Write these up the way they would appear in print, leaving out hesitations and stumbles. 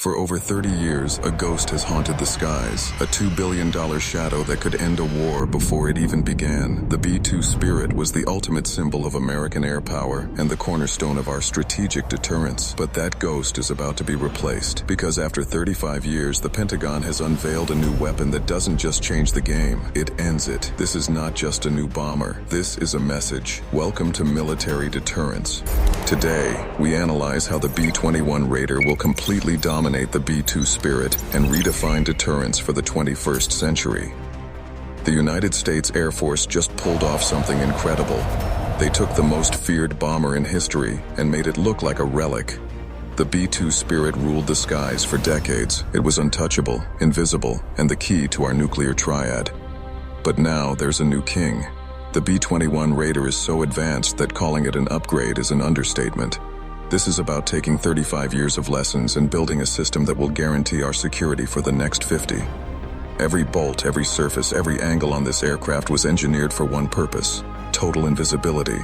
For over 30 years, a ghost has haunted the skies, a $2 billion shadow that could end a war before it even began. The B-2 Spirit was the ultimate symbol of American air power and the cornerstone of our strategic deterrence. But that ghost is about to be replaced, because after 35 years, the Pentagon has unveiled a new weapon that doesn't just change the game, it ends it. This is not just a new bomber. This is a message. Welcome to military deterrence. Today, we analyze how the B-21 Raider will completely dominate the B-2 Spirit and redefine deterrence for the 21st century. The United States Air Force just pulled off something incredible. They took the most feared bomber in history and made it look like a relic. The B-2 Spirit ruled the skies for decades. It was untouchable, invisible, and the key to our nuclear triad. But now there's a new king. The B-21 Raider is so advanced that calling it an upgrade is an understatement. This is about taking 35 years of lessons and building a system that will guarantee our security for the next 50. Every bolt, every surface, every angle on this aircraft was engineered for one purpose: total invisibility.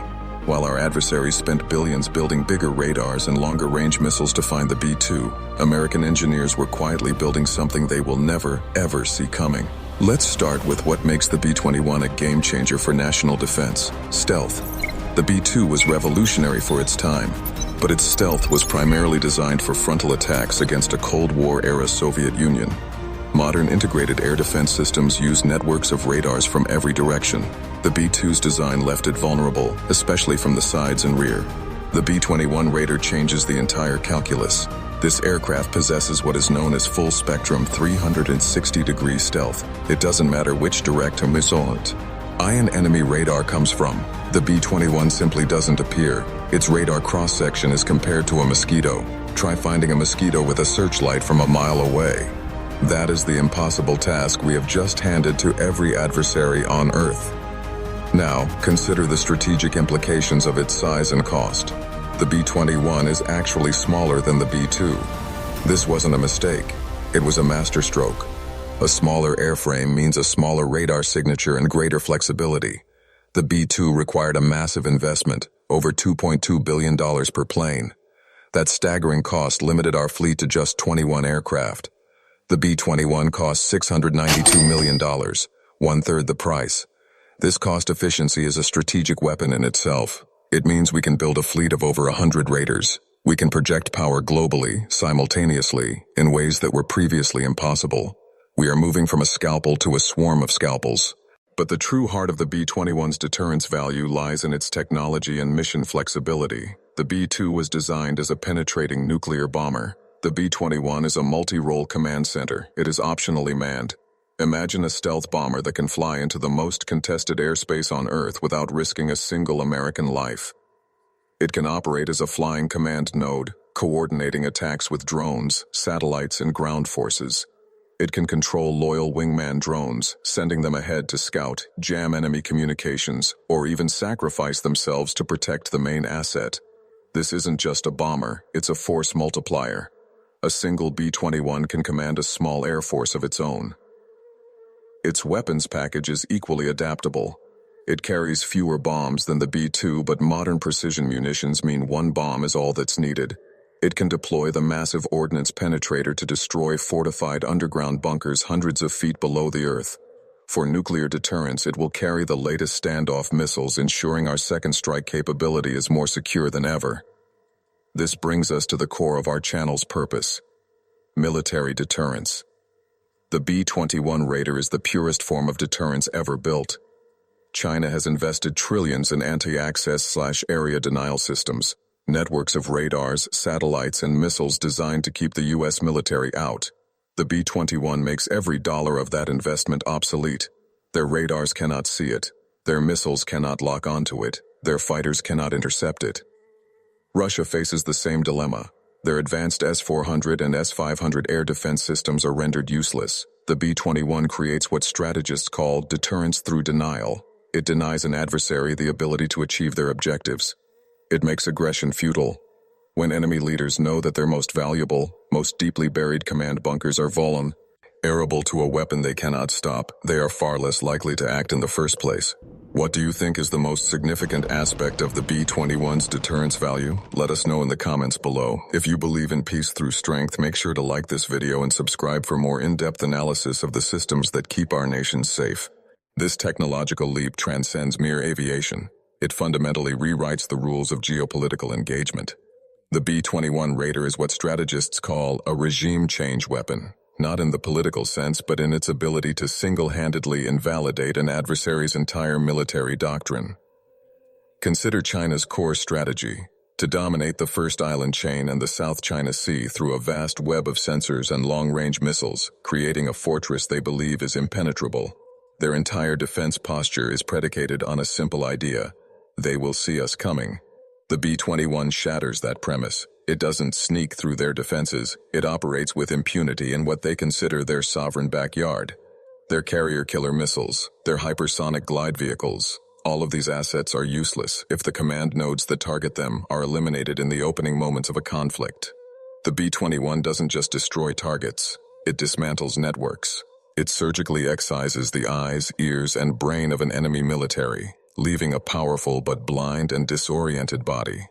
While our adversaries spent billions building bigger radars and longer-range missiles to find the B-2, American engineers were quietly building something they will never, ever see coming. Let's start with what makes the B-21 a game-changer for national defense: stealth. The B-2 was revolutionary for its time, but its stealth was primarily designed for frontal attacks against a Cold War-era Soviet Union. Modern integrated air defense systems use networks of radars from every direction. The B-2's design left it vulnerable, especially from the sides and rear. The B-21 Raider changes the entire calculus. This aircraft possesses what is known as full-spectrum 360-degree stealth. It doesn't matter which direct or missile an enemy radar comes from. The B-21 simply doesn't appear. Its radar cross-section is compared to a mosquito. Try finding a mosquito with a searchlight from a mile away. That is the impossible task we have just handed to every adversary on Earth. Now, consider the strategic implications of its size and cost. The B-21 is actually smaller than the B-2. This wasn't a mistake. It was a masterstroke. A smaller airframe means a smaller radar signature and greater flexibility. The B-2 required a massive investment, over $2.2 billion per plane. That staggering cost limited our fleet to just 21 aircraft. The B-21 cost $692 million, one-third the price. This cost efficiency is a strategic weapon in itself. It means we can build a fleet of over 100 Raiders. We can project power globally, simultaneously, in ways that were previously impossible. We are moving from a scalpel to a swarm of scalpels. But the true heart of the B-21's deterrence value lies in its technology and mission flexibility. The B-2 was designed as a penetrating nuclear bomber. The B-21 is a multi-role command center. It is optionally manned. Imagine a stealth bomber that can fly into the most contested airspace on Earth without risking a single American life. It can operate as a flying command node, coordinating attacks with drones, satellites, and ground forces. It can control loyal wingman drones, sending them ahead to scout, jam enemy communications, or even sacrifice themselves to protect the main asset. This isn't just a bomber, it's a force multiplier. A single B-21 can command a small air force of its own. Its weapons package is equally adaptable. It carries fewer bombs than the B-2, but modern precision munitions mean one bomb is all that's needed. It can deploy the massive ordnance penetrator to destroy fortified underground bunkers hundreds of feet below the Earth. For nuclear deterrence, it will carry the latest standoff missiles, ensuring our second strike capability is more secure than ever. This brings us to the core of our channel's purpose: military deterrence. The B-21 Raider is the purest form of deterrence ever built. China has invested trillions in anti-access/area denial systems, networks of radars, satellites, and missiles designed to keep the U.S. military out. The B-21 makes every dollar of that investment obsolete. Their radars cannot see it. Their missiles cannot lock onto it. Their fighters cannot intercept it. Russia faces the same dilemma. Their advanced S-400 and S-500 air defense systems are rendered useless. The B-21 creates what strategists call deterrence through denial. It denies an adversary the ability to achieve their objectives. It makes aggression futile. When enemy leaders know that their most valuable, most deeply buried command bunkers are vulnerable, Arable to a weapon they cannot stop, they are far less likely to act in the first place. What do you think is the most significant aspect of the B-21's deterrence value? Let us know in the comments below. If you believe in peace through strength, make sure to like this video and subscribe for more in-depth analysis of the systems that keep our nation safe. This technological leap transcends mere aviation. It fundamentally rewrites the rules of geopolitical engagement. The B-21 Raider is what strategists call a regime change weapon. Not in the political sense, but in its ability to single-handedly invalidate an adversary's entire military doctrine. Consider China's core strategy, to dominate the first island chain and the South China Sea through a vast web of sensors and long-range missiles, creating a fortress they believe is impenetrable. Their entire defense posture is predicated on a simple idea: they will see us coming. The B-21 shatters that premise. It doesn't sneak through their defenses, it operates with impunity in what they consider their sovereign backyard. Their carrier-killer missiles, their hypersonic glide vehicles, all of these assets are useless if the command nodes that target them are eliminated in the opening moments of a conflict. The B-21 doesn't just destroy targets, it dismantles networks. It surgically excises the eyes, ears, and brain of an enemy military, leaving a powerful but blind and disoriented body.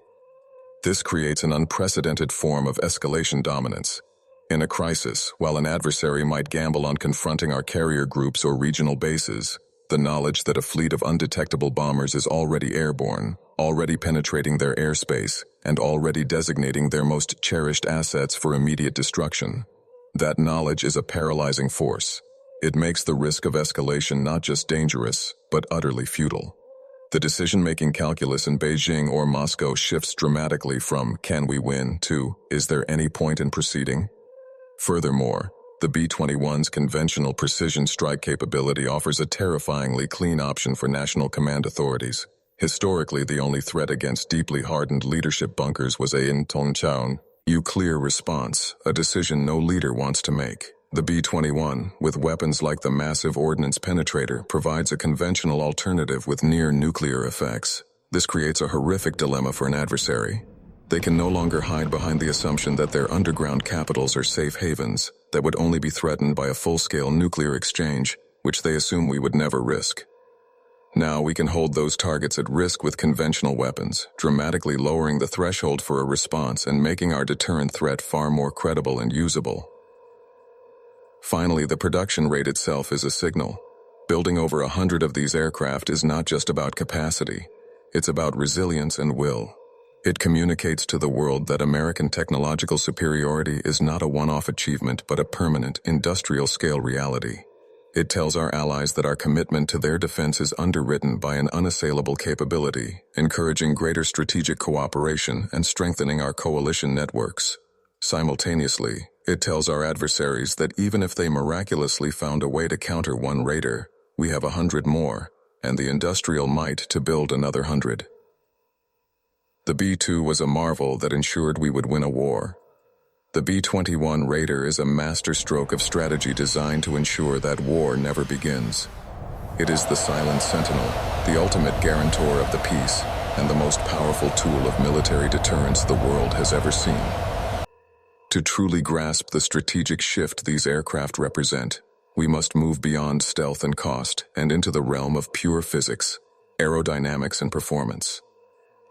This creates an unprecedented form of escalation dominance. In a crisis, while an adversary might gamble on confronting our carrier groups or regional bases, the knowledge that a fleet of undetectable bombers is already airborne, already penetrating their airspace, and already designating their most cherished assets for immediate destruction. That knowledge is a paralyzing force. It makes the risk of escalation not just dangerous, but utterly futile. The decision-making calculus in Beijing or Moscow shifts dramatically from "can we win" to "is there any point in proceeding?" Furthermore, the B-21's conventional precision strike capability offers a terrifyingly clean option for national command authorities. Historically, the only threat against deeply hardened leadership bunkers was a "in-tong-chown" clear response, a decision no leader wants to make. The B-21, with weapons like the massive ordnance penetrator, provides a conventional alternative with near-nuclear effects. This creates a horrific dilemma for an adversary. They can no longer hide behind the assumption that their underground capitals are safe havens that would only be threatened by a full-scale nuclear exchange, which they assume we would never risk. Now we can hold those targets at risk with conventional weapons, dramatically lowering the threshold for a response and making our deterrent threat far more credible and usable. Finally, the production rate itself is a signal. Building over 100 of these aircraft is not just about capacity. It's about resilience and will. It communicates to the world that American technological superiority is not a one-off achievement but a permanent, industrial-scale reality. It tells our allies that our commitment to their defense is underwritten by an unassailable capability, encouraging greater strategic cooperation and strengthening our coalition networks. Simultaneously, it tells our adversaries that even if they miraculously found a way to counter one Raider, we have 100 more, and the industrial might to build another 100. The B-2 was a marvel that ensured we would win a war. The B-21 Raider is a masterstroke of strategy designed to ensure that war never begins. It is the silent sentinel, the ultimate guarantor of the peace, and the most powerful tool of military deterrence the world has ever seen. To truly grasp the strategic shift these aircraft represent, we must move beyond stealth and cost and into the realm of pure physics, aerodynamics, and performance.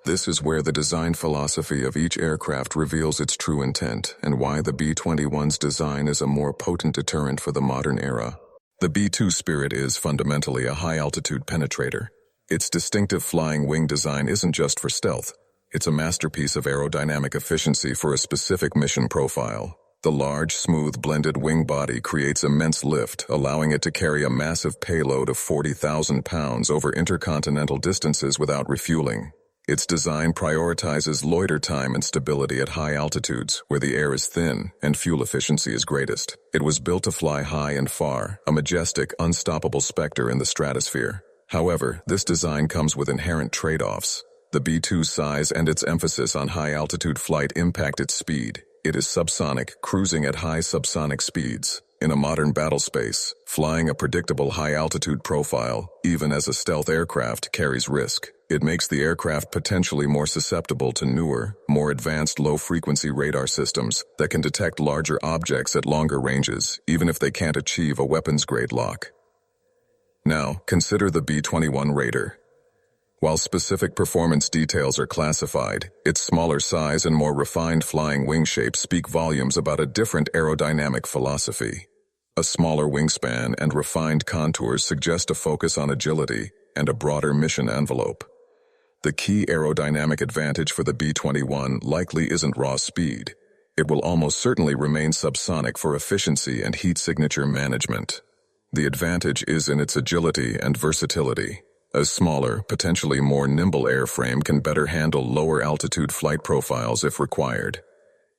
This is where the design philosophy of each aircraft reveals its true intent and why the B-21's design is a more potent deterrent for the modern era. The B-2 Spirit is fundamentally a high-altitude penetrator. Its distinctive flying wing design isn't just for stealth. It's a masterpiece of aerodynamic efficiency for a specific mission profile. The large, smooth, blended wing body creates immense lift, allowing it to carry a massive payload of 40,000 pounds over intercontinental distances without refueling. Its design prioritizes loiter time and stability at high altitudes, where the air is thin and fuel efficiency is greatest. It was built to fly high and far, a majestic, unstoppable specter in the stratosphere. However, this design comes with inherent trade-offs. The B-2's size and its emphasis on high-altitude flight impact its speed. It is subsonic, cruising at high subsonic speeds. In a modern battlespace, flying a predictable high-altitude profile, even as a stealth aircraft, carries risk. It makes the aircraft potentially more susceptible to newer, more advanced low-frequency radar systems that can detect larger objects at longer ranges, even if they can't achieve a weapons-grade lock. Now, consider the B-21 Raider. While specific performance details are classified, its smaller size and more refined flying wing shape speak volumes about a different aerodynamic philosophy. A smaller wingspan and refined contours suggest a focus on agility and a broader mission envelope. The key aerodynamic advantage for the B-21 likely isn't raw speed. It will almost certainly remain subsonic for efficiency and heat signature management. The advantage is in its agility and versatility. A smaller, potentially more nimble airframe can better handle lower altitude flight profiles if required.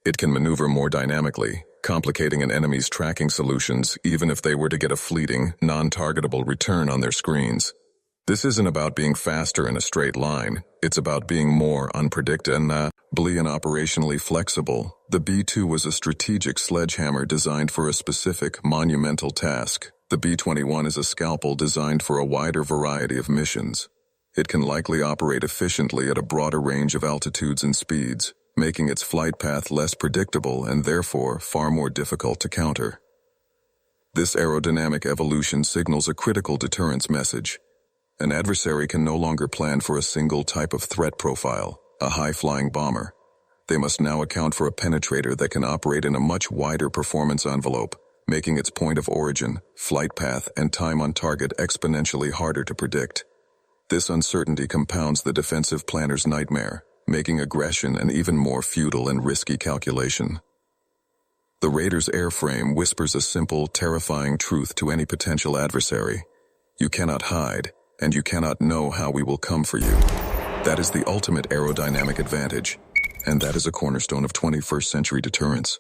It can maneuver more dynamically, complicating an enemy's tracking solutions even if they were to get a fleeting, non-targetable return on their screens. This isn't about being faster in a straight line. It's about being more unpredictable and operationally flexible. The B-2 was a strategic sledgehammer designed for a specific, monumental task. The B-21 is a scalpel designed for a wider variety of missions. It can likely operate efficiently at a broader range of altitudes and speeds, making its flight path less predictable and therefore far more difficult to counter. This aerodynamic evolution signals a critical deterrence message. An adversary can no longer plan for a single type of threat profile, a high-flying bomber. They must now account for a penetrator that can operate in a much wider performance envelope, making its point of origin, flight path, and time on target exponentially harder to predict. This uncertainty compounds the defensive planner's nightmare, making aggression an even more futile and risky calculation. The Raider's airframe whispers a simple, terrifying truth to any potential adversary. You cannot hide, and you cannot know how we will come for you. That is the ultimate aerodynamic advantage, and that is a cornerstone of 21st century deterrence.